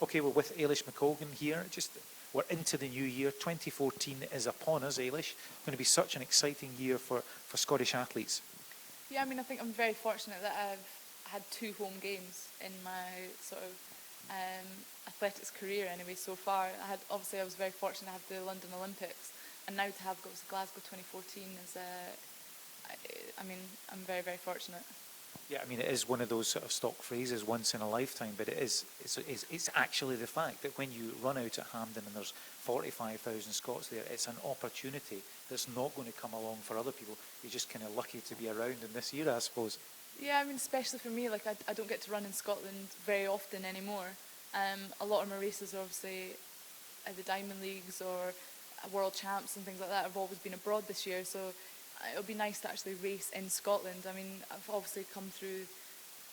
Okay, well, with Eilish McColgan here, we're into the new year. 2014 is upon us, Eilish. It's going to be such an exciting year for Scottish athletes. Yeah, I mean, I think I'm very fortunate that I've had 2 home games in my sort of athletics career anyway so far. Obviously I was very fortunate to have the London Olympics, and now to have Glasgow 2014 is, I mean, I'm very, very fortunate. Yeah, I mean, it is one of those sort of stock phrases, once in a lifetime, but it's actually the fact that when you run out at Hampden and there's 45,000 Scots there, it's an opportunity that's not going to come along for other people. You're just kind of lucky to be around in this year, I suppose. Yeah, I mean, especially for me, like I don't get to run in Scotland very often anymore. A lot of my races are obviously at the Diamond Leagues or World Champs and things like that have always been abroad this year, so it'll be nice to actually race in Scotland. I mean, I've obviously come through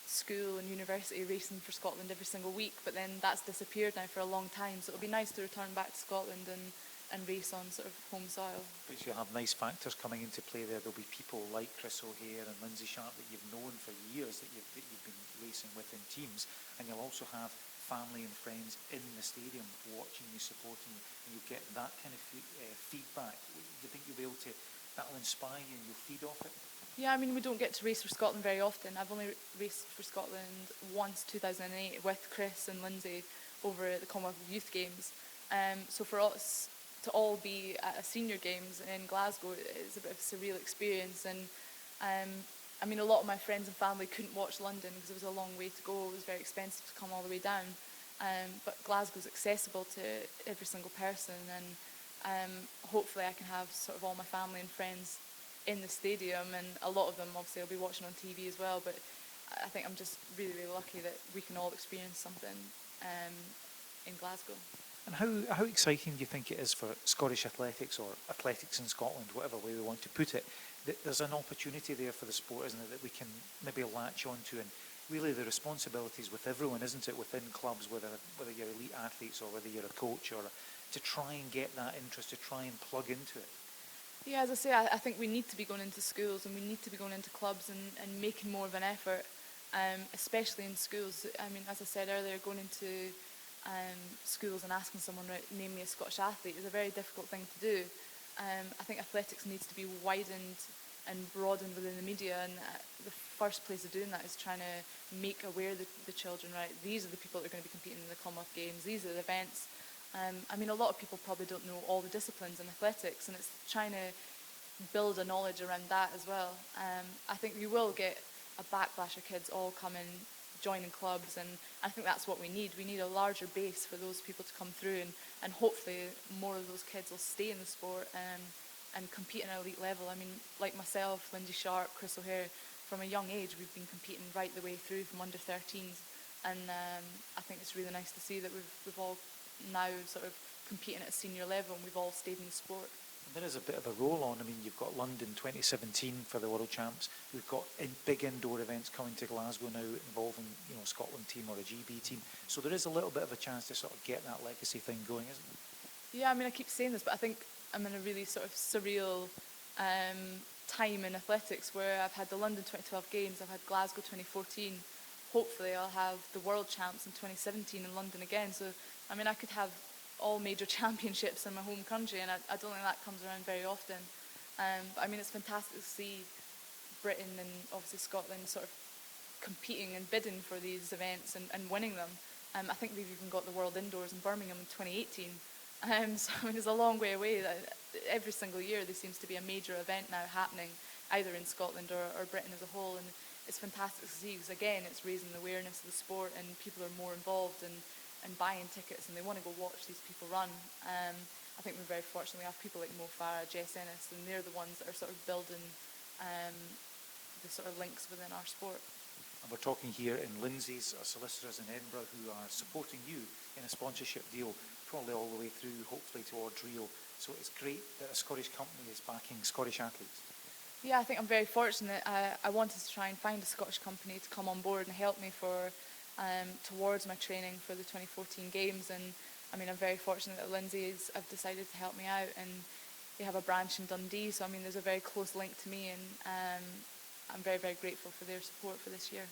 school and university racing for Scotland every single week, but then that's disappeared now for a long time, so it'll be nice to return back to Scotland and race on sort of home soil. But you'll have nice factors coming into play there. There'll be people like Chris O'Hare and Lindsay Sharp that you've known for years, that you've been racing with in teams, and you'll also have family and friends in the stadium watching you, supporting you, and you get that kind of feedback. Do you think you'll be able to, that'll inspire you and you'll feed off it? Yeah, I mean, we don't get to race for Scotland very often. I've only raced for Scotland once, 2008, with Chris and Lindsay over at the Commonwealth Youth Games. So for us to all be at a senior games in Glasgow is a bit of a surreal experience. And I mean, a lot of my friends and family couldn't watch London because it was a long way to go. It was very expensive to come all the way down. But Glasgow's accessible to every single person, and hopefully I can have sort of all my family and friends in the stadium, and a lot of them obviously will be watching on TV as well, but I think I'm just really, really lucky that we can all experience something in Glasgow. And how exciting do you think it is for Scottish athletics, or athletics in Scotland, whatever way we want to put it, that there's an opportunity there for the sport, isn't it, that we can maybe latch onto, and really the responsibilities with everyone, isn't it, within clubs, whether you're elite athletes or whether you're a coach, or to try and get that interest, to try and plug into it. Yeah, as I say, I think we need to be going into schools and we need to be going into clubs and making more of an effort, especially in schools. I mean, as I said earlier, going into schools and asking someone, name me a Scottish athlete, is a very difficult thing to do. I think athletics needs to be widened and broadened within the media, and the first place of doing that is trying to make aware the children, right, these are the people that are going to be competing in the Commonwealth Games, these are the events. I mean, a lot of people probably don't know all the disciplines in athletics, and it's trying to build a knowledge around that as well. I think you will get a backlash of kids all coming, joining clubs, and I think that's what we need. We need a larger base for those people to come through, and hopefully more of those kids will stay in the sport and compete at an elite level. I mean, like myself, Lindsay Sharp, Chris O'Hare, from a young age we've been competing right the way through from under 13s, and I think it's really nice to see that we've all now sort of competing at a senior level, and we've all stayed in the sport. There is a bit of a roll on. I mean, you've got London 2017 for the World Champs. We've got big indoor events coming to Glasgow now involving, Scotland team or a GB team. So there is a little bit of a chance to sort of get that legacy thing going, isn't there? Yeah, I mean, I keep saying this, but I think I'm in a really sort of surreal time in athletics, where I've had the London 2012 Games, I've had Glasgow 2014. Hopefully I'll have the World Champs in 2017 in London again. So, I mean, I could have all major championships in my home country, and I don't think that comes around very often. But I mean, it's fantastic to see Britain and obviously Scotland sort of competing and bidding for these events and winning them. I think they've even got the World Indoors in Birmingham in 2018. So I mean, it's a long way away. Every single year there seems to be a major event now happening, either in Scotland or Britain as a whole, and it's fantastic to see, because again it's raising the awareness of the sport, and people are more involved and buying tickets, and they want to go watch these people run. I think we're very fortunate. We have people like Mo Farah, Jess Ennis, and they're the ones that are sort of building the sort of links within our sport. And we're talking here in Lindsay's solicitors in Edinburgh, who are supporting you in a sponsorship deal, probably all the way through, hopefully towards Rio. So it's great that a Scottish company is backing Scottish athletes. Yeah, I think I'm very fortunate. I wanted to try and find a Scottish company to come on board and help me towards my training for the 2014 Games, and I mean, I'm very fortunate that Lindsay's have decided to help me out, and they have a branch in Dundee, so I mean there's a very close link to me, and I'm very, very grateful for their support for this year.